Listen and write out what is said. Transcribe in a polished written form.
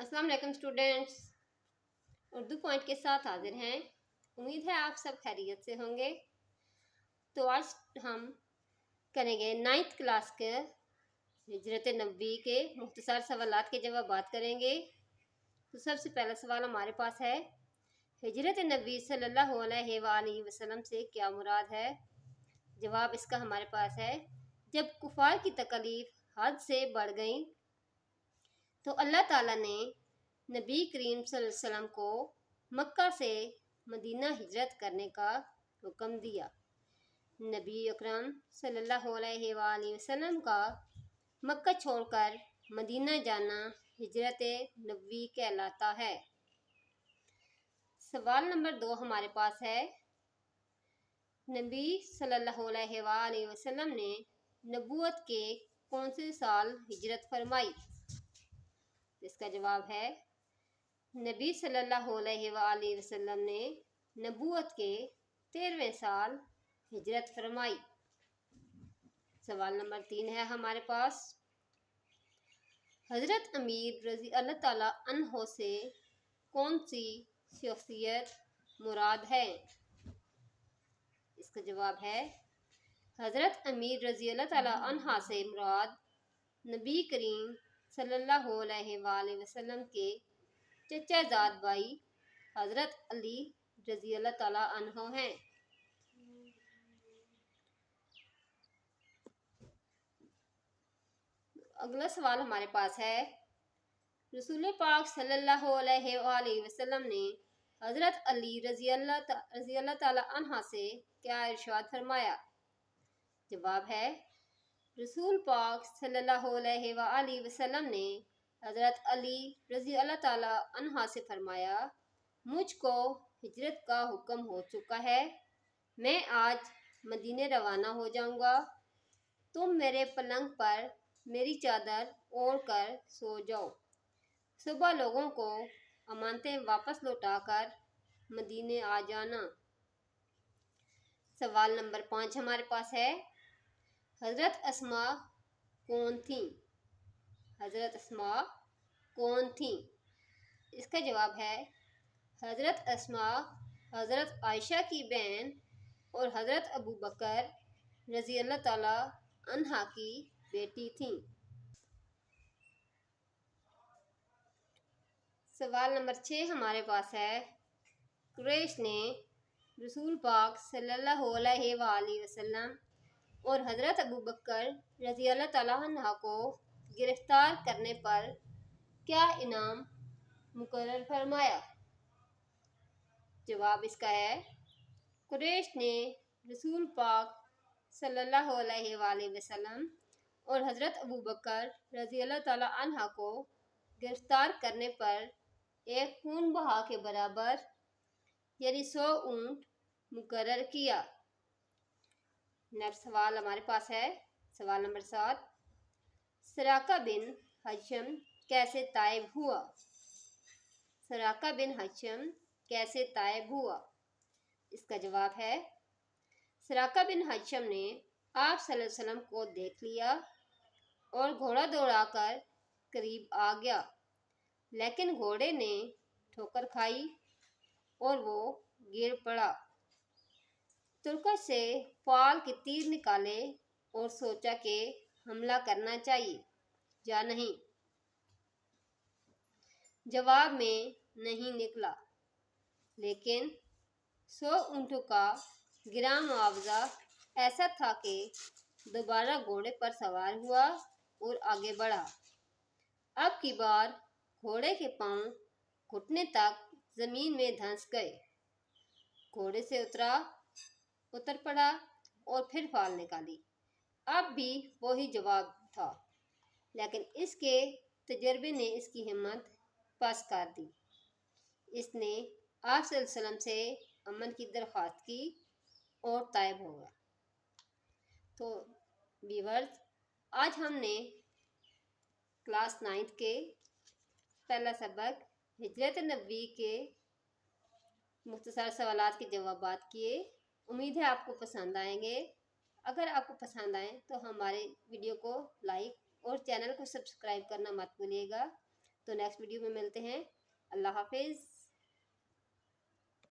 अस्सलाम वालेकुम students, Urdu point के साथ हाजिर हैं। उम्मीद है आप सब खैरियत से होंगे। तो आज हम करेंगे 9th क्लास के हिजरत नबी के मुख्तसर सवालात के जवाब बात करेंगे। तो सबसे पहला सवाल हमारे पास है, हिजरत नबी सल्लल्लाहु अलैहि वसल्लम से क्या मुराद है। जवाब इसका हमारे पास है, जब कुफार की तकलीफ हद से बढ़ गई तो अल्लाह ताला ने नबी करीम सल्लल्लाहु अलैहि वसल्लम को मक्का से मदीना हिजरत करने का हुक्म दिया। नबी अकरम सल्लल्लाहु अलैहि वसल्लम का मक्का छोड़कर मदीना जाना हिजरत नबी कहलाता है। सवाल नंबर 2 हमारे पास है, नबी सल्लल्लाहु अलैहि वसल्लम ने नबूवत के कौन से साल हिजरत फरमाई। इसका जवाब है, नबी सल्लल्लाहु अलैहि वसल्लम ने नबूवत के 13वें साल हिजरत फरमाई। सवाल नंबर 3 है हमारे पास, हज़रत अमीर रज़ी अल्लाह ताला अन्हो से कौन सी शख्सियत मुराद है। इसका जवाब है, हज़रत अमीर रज़ी अल्लाह ताला अन्हा से मुराद नबी करीम सल्लल्लाहु अलैहि वसल्लम के चचाजाद भाई हज़रत अली रज़ी अल्लाह ताला अन्हो हैं। अगला सवाल हमारे पास है, रसूल पाक सल्लल्लाहु अलैहि वसल्लम ने हज़रत अली रज़ी अल्लाह ताला अन्हा से क्या इरशाद फरमाया। जवाब है, रसूल पाक सल्लल्लाहु अलैहि वसल्लम ने हज़रत अली रज़ी अल्लाह ताला अन्हा से फरमाया, मुझको हिजरत का हुक्म हो चुका है, मैं आज मदीने रवाना हो जाऊंगा। तुम मेरे पलंग पर मेरी चादर ओढ़ कर सो जाओ। सुबह लोगों को अमानतें वापस लौटाकर मदीने आ जाना। सवाल नंबर 5 हमारे पास है, हज़रत अस्मा कौन थी। हज़रत अस्मा कौन थी। इसका जवाब है, हज़रत अस्मा हज़रत आयशा की बहन और हज़रत अबू बकर रज़ी अल्लाह ताला अन्हा की बेटी थी। सवाल नंबर 6 हमारे पास है, कुरैश ने रसूल पाक सल्लल्लाहु अलैहि वसल्लम और हज़रत अबू बकर रज़ी अल्लाह ताला अन्हा को गिरफ्तार करने पर क्या इनाम मुकर्रर फरमाया। जवाब इसका है, कुरैश ने रसूल पाक सल्लल्लाहु अलैहि वसल्लम और हज़रत अबू बकर रज़ी अल्लाह ताला अन्हा को गिरफ्तार करने पर एक खून बहा के बराबर यानी 100 ऊंट मुकर्रर किया। नेक्स्ट सवाल हमारे पास है, सवाल नंबर 7, सराका बिन हशम कैसे ताइब हुआ। सराका बिन हशम कैसे ताइब हुआ। इसका जवाब है, सराका बिन हशम ने आप सल्लल्लाहु अलैहि वसल्लम को देख लिया और घोड़ा दौड़ाकर करीब आ गया, लेकिन घोड़े ने ठोकर खाई और वो गिर पड़ा। तुर्कश से फाल के तीर निकाले और सोचा कि हमला करना चाहिए या नहीं। जवाब में नहीं निकला, लेकिन 100 ऊँटों का गिरा मुआवजा ऐसा था कि दोबारा घोड़े पर सवार हुआ और आगे बढ़ा। अब की बार घोड़े के पांव घुटने तक जमीन में धंस गए। घोड़े से उतर पड़ा और फिर फाल निकाली। अब भी वही जवाब था, लेकिन इसके तजर्बे ने इसकी हिम्मत पस्त कर दी। इसने आप सल्लल्लाहु अलैहि वसल्लम से अमन की दरख्वास्त की और ताइब हो गया। तो व्यूअर्स, आज हमने क्लास 9th के पहला सबक हिजरत नबी के मुख्तसर सवालात के जवाब बात किए। उम्मीद है आपको पसंद आएंगे। अगर आपको पसंद आए तो हमारे वीडियो को लाइक और चैनल को सब्सक्राइब करना मत भूलिएगा। تو نیکسٹ ویڈیو میں ملتے ہیں. اللہ حافظ.